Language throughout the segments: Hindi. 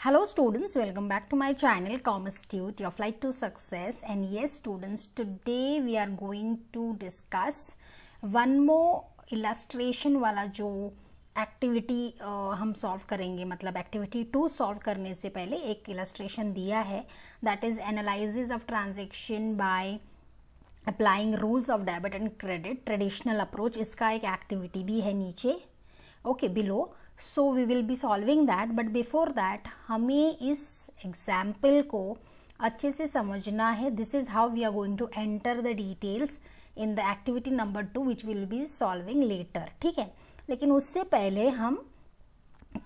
Hello students, welcome back to my channel Commerce Tute, your flight to success. And yes students, today we are going to discuss one more illustration वाला जो एक्टिविटी हम सॉल्व करेंगे, मतलब एक्टिविटी 2 सॉल्व करने से पहले एक इलस्ट्रेशन दिया है, that is analysis of transaction by applying rules of debit and credit traditional approach. इसका एक एक्टिविटी भी है नीचे, okay, below. So we will be solving that, but before that हमें इस एग्जाम्पल को अच्छे से समझना है. This is how we are going to enter the details in the activity number 2 which will be solving later. ठीक है, लेकिन उससे पहले हम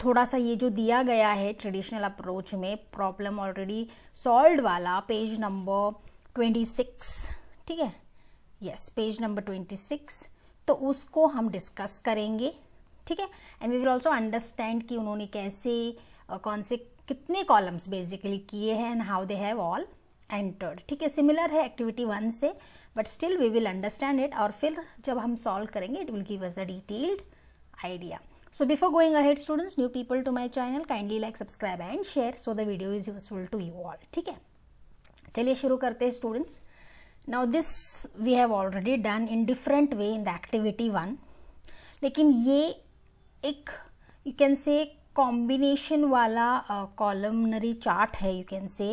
थोड़ा सा ये जो दिया गया है ट्रेडिशनल अप्रोच में प्रॉब्लम ऑलरेडी सॉल्व्ड वाला पेज नंबर 26, ठीक है, यस, पेज नंबर 26, तो उसको हम डिस्कस करेंगे. ठीक है, and we will also understand कि उन्होंने कैसे कौन से कितने कॉलम्स बेसिकली किए हैं and how they have all entered. ठीक है, सिमिलर है एक्टिविटी 1 से, but still we will understand it, और फिर जब हम सॉल्व करेंगे it will give us a detailed idea. So before going ahead students, new people to my channel, kindly like, subscribe and share so the video is useful to you all. ठीक है, चलिए शुरू करते हैं students. Now this we have already done in different way in the activity 1, लेकिन ये एक you can say combination वाला columnary chart है, you can say,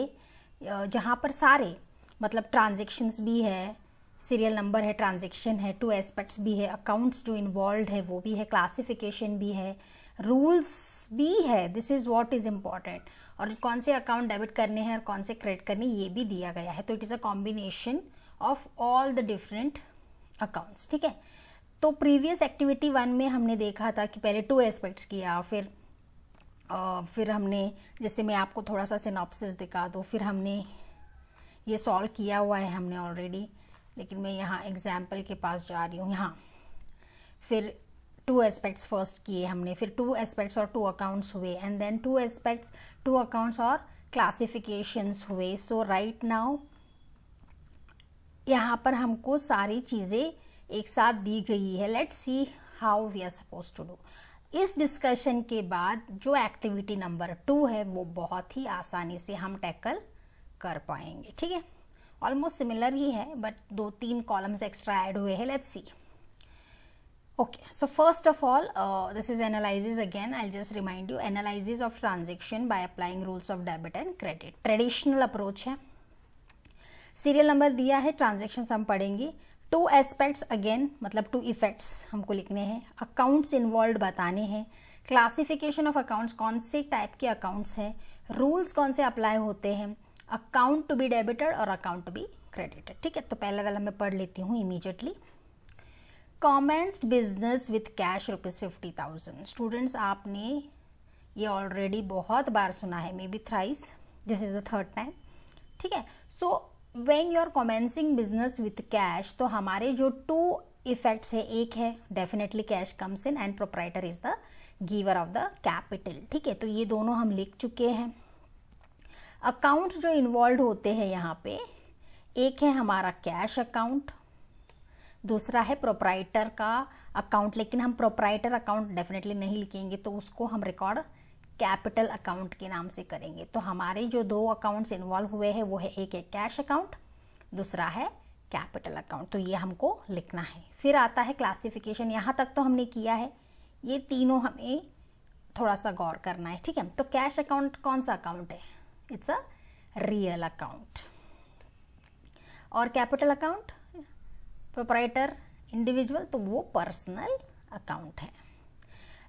जहाँ पर सारे मतलब ट्रांजेक्शन्स भी है, सीरियल नंबर है, ट्रांजेक्शन है, 2 एस्पेक्ट्स भी है, अकाउंट्स जो इन्वॉल्व है वो भी है, क्लासिफिकेशन भी है, रूल्स भी है. This is what is important, और कौन से अकाउंट डेबिट करने हैं और कौन से क्रेडिट करने ये भी दिया गया है. तो it is a combination of all the different accounts. ठीक है, तो प्रीवियस एक्टिविटी 1 में हमने देखा था कि पहले 2 एस्पेक्ट्स किया, फिर हमने, जैसे मैं आपको थोड़ा सा सिनॉप्सिस दिखा दूँ, फिर हमने ये सॉल्व किया हुआ है हमने ऑलरेडी, लेकिन मैं यहाँ एग्जाम्पल के पास जा रही हूँ. यहाँ फिर 2 एस्पेक्ट्स फर्स्ट किए हमने, फिर 2 एस्पेक्ट्स और 2 अकाउंट्स हुए, एंड देन 2 एस्पेक्ट्स 2 अकाउंट्स और क्लासिफिकेशंस हुए. सो राइट नाउ यहाँ पर हमको सारी चीज़ें एक साथ दी गई है. Let's see how we are suppose to do. इस डिस्कशन के बाद जो एक्टिविटी नंबर 2 है वो बहुत ही आसानी से हम टैकल कर पाएंगे. ठीक है, ऑलमोस्ट सिमिलर ही है, बट 2-3 कॉलम्स एक्स्ट्रा ऐड हुए हैं. Let's see. Okay, so first of all this is analysis. Again I just remind you, analysis of transaction bye applying rules of debit and credit traditional approach है. सीरियल नंबर दिया है, ट्रांजेक्शन हम पढ़ेंगे. 2 एस्पेक्ट्स अगेन, मतलब 2 इफेक्ट्स हमको लिखने हैं, अकाउंट्स इन्वॉल्व बताने हैं, क्लासिफिकेशन ऑफ अकाउंट्स, कौन से टाइप के अकाउंट्स हैं, रूल्स कौन से अप्लाई होते हैं, अकाउंट टू बी डेबिटेड और अकाउंट टू बी क्रेडिटेड. ठीक है, तो पहला वाला मैं पढ़ लेती हूँ immediately. Commenced business with cash ₹50,000. Students, आपने ये ऑलरेडी बहुत बार सुना है, may be thrice, this is the 3rd time. ठीक है, so when you are commencing business with cash, तो हमारे जो 2 इफेक्ट्स है, एक है definitely cash comes in and proprietor is the giver of the capital. ठीक है, तो ये दोनों हम लिख चुके हैं. अकाउंट जो इन्वॉल्व होते हैं यहाँ पे, एक है हमारा कैश अकाउंट, दूसरा है प्रोप्राइटर का अकाउंट, लेकिन हम प्रोप्राइटर अकाउंट डेफिनेटली नहीं लिखेंगे, तो उसको हम रिकॉर्ड कैपिटल अकाउंट के नाम से करेंगे. तो हमारे जो 2 अकाउंट्स इन्वॉल्व हुए हैं वो है, एक है कैश अकाउंट, दूसरा है कैपिटल अकाउंट. तो ये हमको लिखना है. फिर आता है क्लासिफिकेशन. यहाँ तक तो हमने किया है, ये तीनों हमें थोड़ा सा गौर करना है. ठीक है, तो कैश अकाउंट कौन सा अकाउंट है? It's a real account. और कैपिटल अकाउंट, प्रोप्राइटर इंडिविजुअल, तो वो पर्सनल अकाउंट है.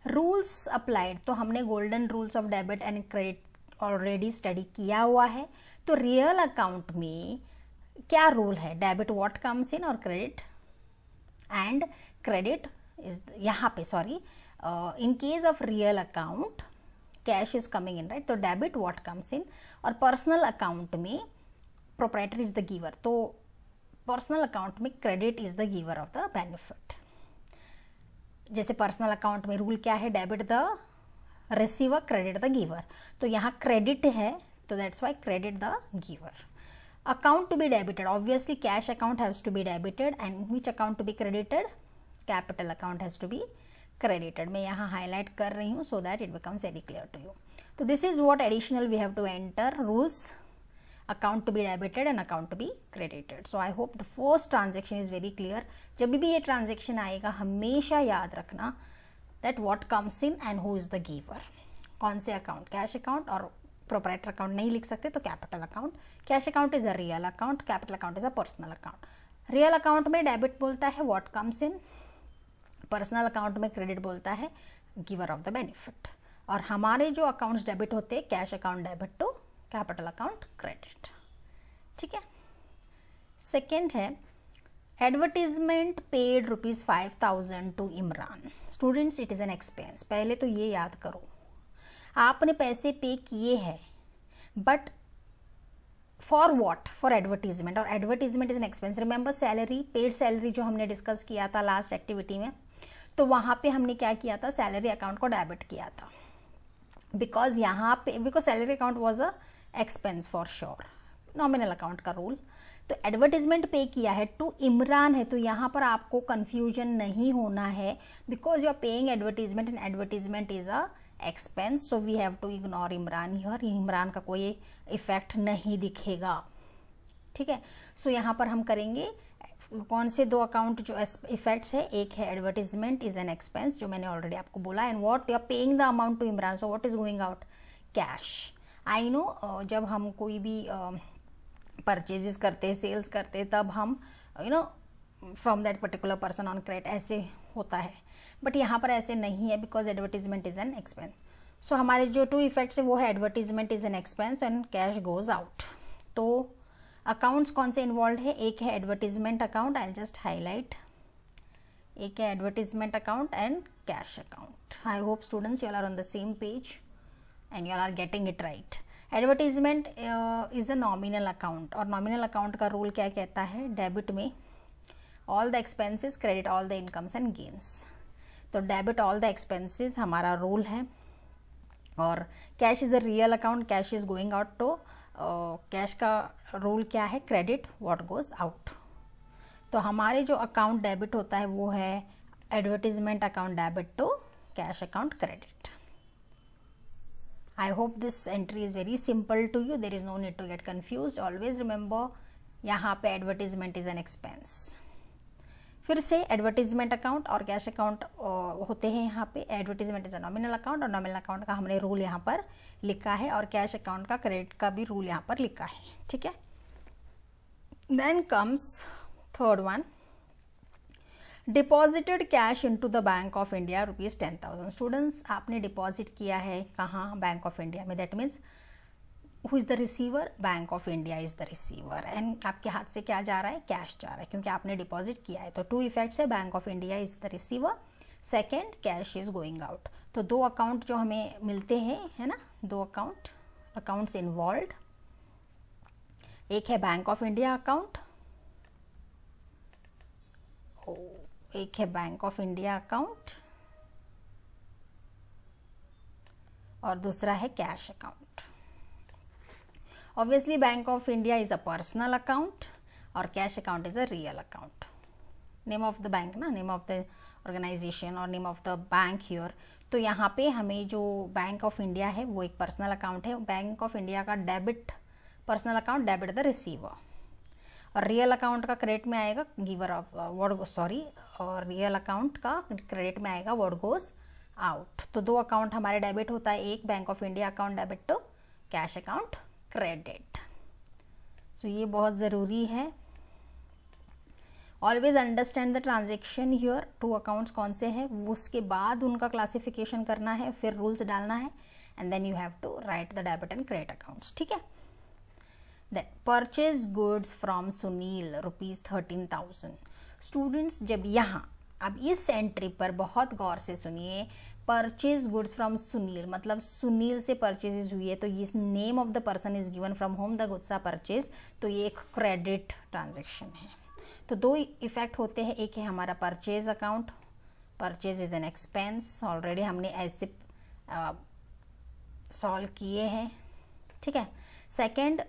रूल्स अप्लाइड, तो हमने golden rules of debit and credit already study किया हुआ है. तो रियल अकाउंट में क्या रूल है? डेबिट व्हाट कम्स इन और क्रेडिट एंड क्रेडिट इज यहाँ पे, sorry, in case of real account cash is coming in, right, तो डेबिट व्हाट कम्स इन. और पर्सनल अकाउंट में प्रोप्राइटर इज द गिवर, तो पर्सनल अकाउंट में credit is the giver of the benefit. जैसे पर्सनल अकाउंट में रूल क्या है? Debit the receiver, credit the giver. तो यहाँ क्रेडिट है, तो that's why credit the giver. Account to be debited, obviously cash account has to be debited, and which account to be credited? Capital account has to be credited. मैं यहाँ highlight कर रही हूँ so that it becomes very clear to you. तो this is what additional we have to enter rules, account to be debited and account to be credited. So I hope the first transaction is very clear. जब भी ये transaction आएगा हमेशा याद रखना that what comes in and who is the giver. कौन से अकाउंट, कैश अकाउंट और प्रोप्राइटर अकाउंट नहीं लिख सकते तो capital account. Cash account is a real account, capital account is a personal account. Real account में डेबिट बोलता है what comes in, personal account में क्रेडिट बोलता है गिवर ऑफ द बेनिफिट. और हमारे जो अकाउंट्स डेबिट होते हैं, cash account debit to capital account credit. ठीक है. सेकेंड है advertisement paid ₹5,000 to Imran. Students, it is an expense. पहले तो ये याद करो, आपने पैसे पे किए हैं but for what, for advertisement. और advertisement is an expense. Remember salary, paid salary जो हमने डिस्कस किया था लास्ट एक्टिविटी में, तो वहां पे हमने क्या किया था, सैलरी अकाउंट को डेबिट किया था बिकॉज यहाँ पे, because salary account was a expense for sure, nominal account का रूल. तो एडवर्टीजमेंट पे किया है टू इमरान है, तो यहाँ पर आपको कंफ्यूजन नहीं होना है because you are paying advertisement and advertisement is a expense. So we have to ignore Imran here. Imran का कोई इफेक्ट नहीं दिखेगा. ठीक है. सो यहाँ पर हम करेंगे कौन से दो अकाउंट जो इफेक्ट्स है. एक है एडवर्टीजमेंट इज एन एक्सपेंस जो मैंने ऑलरेडी आपको बोला, and what you are paying the amount to Imran, so what is going out, cash. I know जब हम कोई भी परचेजेस करते हैं, सेल्स करते हैं, तब हम from that particular person on credit ऐसे होता है, बट यहाँ पर ऐसे नहीं है because advertisement is an expense. So हमारे जो टू इफेक्ट्स है वो है advertisement is an expense and cash goes out. तो अकाउंट्स कौन से इन्वॉल्व है, एक है advertisement account, I just highlight, एक है advertisement account and cash account. I hope students you are on the same page and you are getting it right. Advertisement is a nominal account, और नॉमिनल अकाउंट का रूल क्या कहता है, डेबिट में all the expenses, credit all the incomes and gains. तो डेबिट ऑल द एक्सपेंसेस हमारा रूल है. और cash is a real account, cash is going out, तो कैश का रूल क्या है, क्रेडिट व्हाट गोज आउट. तो हमारे जो अकाउंट डेबिट होता है वो है advertisement account debit to cash account credit. I hope this entry is very simple to you. There is no need to get confused. Always remember, यहाँ पे advertisement is an expense. फिर से एडवर्टीजमेंट अकाउंट और कैश अकाउंट होते हैं यहाँ पे. Advertisement is a nominal account और नॉमिनल अकाउंट का हमने रूल यहाँ पर लिखा है, और कैश अकाउंट का क्रेडिट का भी रूल यहाँ पर लिखा है. ठीक है. Then comes third one, deposited cash into the bank of India ₹10,000. Students, आपने डिपॉजिट किया है कहाँ, बैंक ऑफ इंडिया में. That means who is the receiver, bank of India is the receiver, and आपके हाथ से क्या जा रहा है, कैश जा रहा है क्योंकि आपने डिपॉजिट किया है. तो टू इफेक्ट्स है, bank of India is the receiver, second cash is going out. तो दो अकाउंट जो हमें मिलते हैं, है ना, दो अकाउंट्स इन्वॉल्व. एक है बैंक ऑफ इंडिया अकाउंट, एक है बैंक ऑफ इंडिया अकाउंट, और दूसरा है cash account. Obviously bank of India is a personal account और cash account is a real account. Name of the bank ना, नेम ऑफ द ऑर्गेनाइजेशन और name of the bank here. तो यहाँ पे हमें जो बैंक ऑफ इंडिया है वो एक पर्सनल अकाउंट है. बैंक ऑफ इंडिया का debit, personal account debit the receiver, और रियल अकाउंट का क्रेडिट में आएगा गिवर ऑफ व्हाट, सॉरी, और रियल अकाउंट का क्रेडिट में आएगा व्हाट गोज आउट. तो दो अकाउंट हमारे डेबिट होता है, एक bank of India account debit to cash account credit. So ये बहुत ज़रूरी है. Always understand the transaction here. Two accounts कौन से हैं, वो उसके बाद उनका क्लासिफिकेशन करना है, फिर रूल्स डालना है, and then you have to write the debit and credit accounts. ठीक है. Then purchase goods from Sunil ₹13,000. Students, जब यहाँ अब इस एंट्री पर बहुत गौर से सुनिए, परचेज गुड्स फ्रॉम सुनील मतलब सुनील से परचेज हुई है, तो ये name of the person is given from whom the goods are purchase, तो ये एक क्रेडिट ट्रांजेक्शन है. तो दो इफेक्ट होते हैं, एक है हमारा purchase account, purchase is an expense, already हमने ऐसे सॉल्व किए हैं. ठीक है. Second,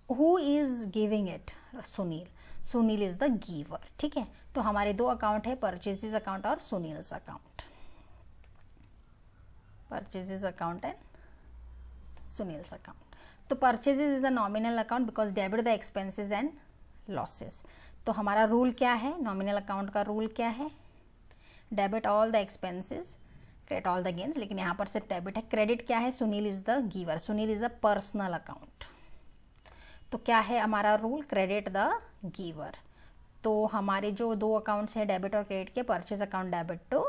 who is giving it, Sunil, Sunil is the giver. ठीक है. तो हमारे दो अकाउंट है, परचेजेस अकाउंट और Sunil's account. purchases account and Sunil's account. तो purchases is a nominal account because debit the expenses and losses. तो हमारा रूल क्या है, नॉमिनल अकाउंट का रूल क्या है, debit all the expenses credit all the gains, लेकिन यहाँ पर सिर्फ डेबिट है. क्रेडिट क्या है, Sunil is the giver, Sunil is a personal account. तो क्या है हमारा रूल, क्रेडिट द गिवर. तो हमारे जो दो अकाउंट्स हैं डेबिट और क्रेडिट के, purchase account debit to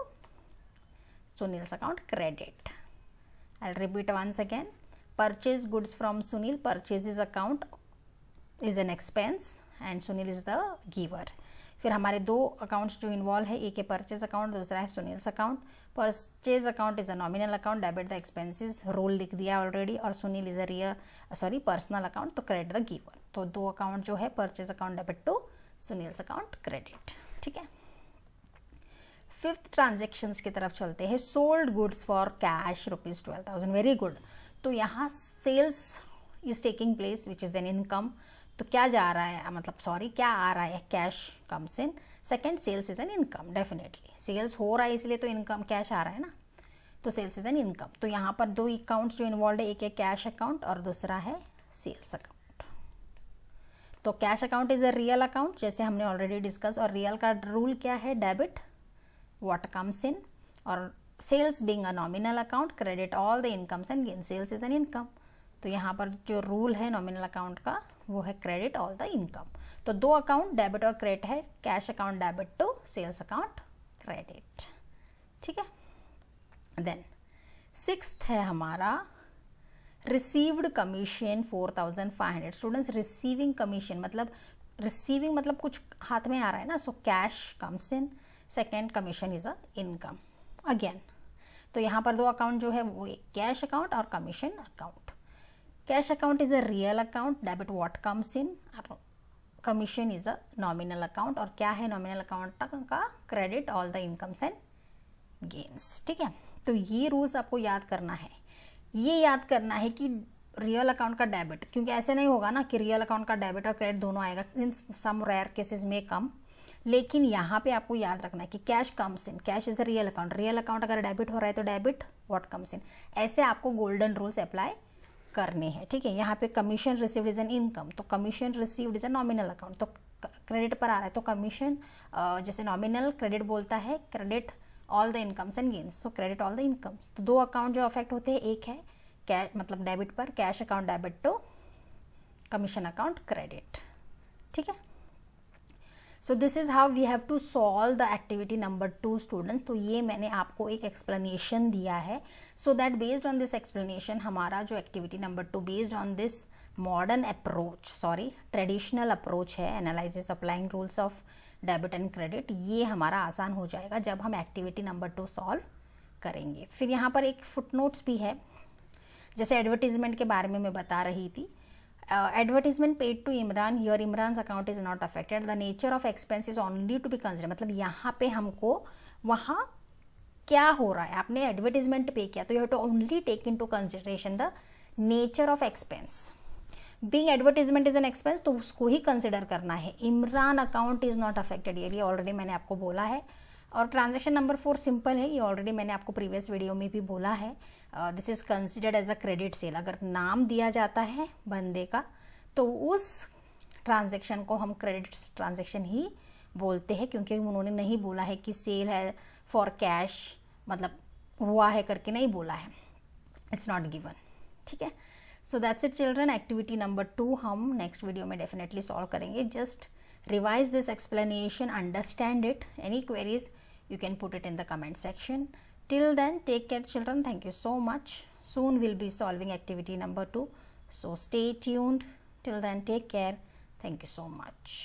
Sunil's account credit. I repeat once again, purchase goods from Sunil, purchases account is an expense and Sunil is the giver. फिर हमारे दो अकाउंट्स जो इन्वॉल्व है, एक है परचेज अकाउंट, दूसरा है Sunil's account. Purchase account is a nominal account, debit the expenses, rule लिख दिया ऑलरेडी, और Sunil is a personal account, तो क्रेडिट द गिवर. तो दो अकाउंट जो है, purchase account debit to Sunil's account credit. ठीक है, फिफ्थ ट्रांजेक्शन्स की तरफ चलते हैं. Sold goods for cash ₹12,000. Very good. तो यहाँ sales is taking place which is an income. तो क्या जा रहा है, मतलब सॉरी क्या आ रहा है, cash comes in. Second, sales is an income. Definitely sales हो रहा है इसलिए तो इनकम कैश आ रहा है ना, तो सेल्स इज एन इनकम. तो यहाँ पर दो अकाउंट्स जो इन्वॉल्व है, एक है कैश अकाउंट और दूसरा है सेल्स अकाउंट. तो cash account is a real account, जैसे हमने ऑलरेडी डिस्कस, और रियल का रूल क्या है, डेबिट व्हाट कम्स इन, और sales being a nominal account, credit all the incomes and gain. Sales is an income. तो यहाँ पर जो रूल है नॉमिनल अकाउंट का, वो है क्रेडिट ऑल द इनकम. तो दो अकाउंट डेबिट और क्रेडिट है, cash account debit to sales account credit. ठीक है, देन सिक्स्थ है हमारा received commission 4,500. Students, receiving commission मतलब कुछ हाथ में आ रहा है ना, so cash comes in. Second, commission is a income again. तो यहाँ पर दो अकाउंट जो है वो कैश अकाउंट और commission account. Cash account is a real account, debit what comes in, commission is a nominal account. और क्या है नॉमिनल अकाउंट का, credit all the incomes and gains. ठीक है, तो ये रूल्स आपको याद करना है. ये याद करना है कि रियल अकाउंट का डेबिट, क्योंकि ऐसे नहीं होगा ना कि रियल अकाउंट का डेबिट और क्रेडिट दोनों आएगा, इन सम रेयर केसेस में कम. लेकिन यहाँ पे आपको याद रखना है कि cash comes in, cash is a real account, real account अगर डेबिट हो रहा है तो डेबिट व्हाट कम्स इन. ऐसे आपको गोल्डन रूल्स अप्लाई करने हैं. ठीक है, यहाँ पे commission received is an income, तो commission received is a nominal account. तो क्रेडिट पर आ रहा है तो कमीशन, जैसे नॉमिनल क्रेडिट बोलता है, credit all the incomes and gains, so credit all the incomes. तो दो अकाउंट जो अफेक्ट होते हैं, एक है मतलब डेबिट पर, cash account debit to commission account credit. ठीक है, so this is how we have to solve the activity number 2 students. तो ये मैंने आपको एक एक्सप्लेनेशन दिया है, so that based on this explanation हमारा जो activity number 2 based on this modern approach, traditional approach है, analysis applying rules of debit and credit, ये हमारा आसान हो जाएगा जब हम एक्टिविटी नंबर 2 सॉल्व करेंगे. फिर यहाँ पर एक फुटनोट्स भी है, जैसे एडवर्टीजमेंट के बारे में मैं बता रही थी. Advertisement paid to Imran, here Imran account is not affected, the nature of expense is only to be consider. मतलब यहाँ पे हमको वहाँ क्या हो रहा है, आपने एडवर्टीजमेंट पे किया तो you have to only take in to consideration the nature of expense. Being advertisement is an expense, तो उसको ही कंसिडर करना है. Imran account is not affected, ये ऑलरेडी मैंने आपको बोला है. और ट्रांजेक्शन नंबर 4 सिंपल है, ये ऑलरेडी मैंने आपको प्रीवियस वीडियो में भी बोला है. This is considered as a credit sale. अगर नाम दिया जाता है बंदे का तो उस ट्रांजेक्शन को हम क्रेडिट ट्रांजेक्शन ही बोलते हैं, क्योंकि उन्होंने नहीं बोला है कि सेल है फॉर कैश, मतलब हुआ है करके नहीं बोला है, इट्स नॉट गिवन. ठीक है, so that's it children. Activity number 2 हम नेक्स्ट वीडियो में डेफिनेटली सॉल्व करेंगे. Just revise this explanation, understand it. Any queries you can put it in the comment section. Till then, take care children. Thank you so much. Soon we'll be solving activity number 2, so stay tuned. Till then, take care. Thank you so much.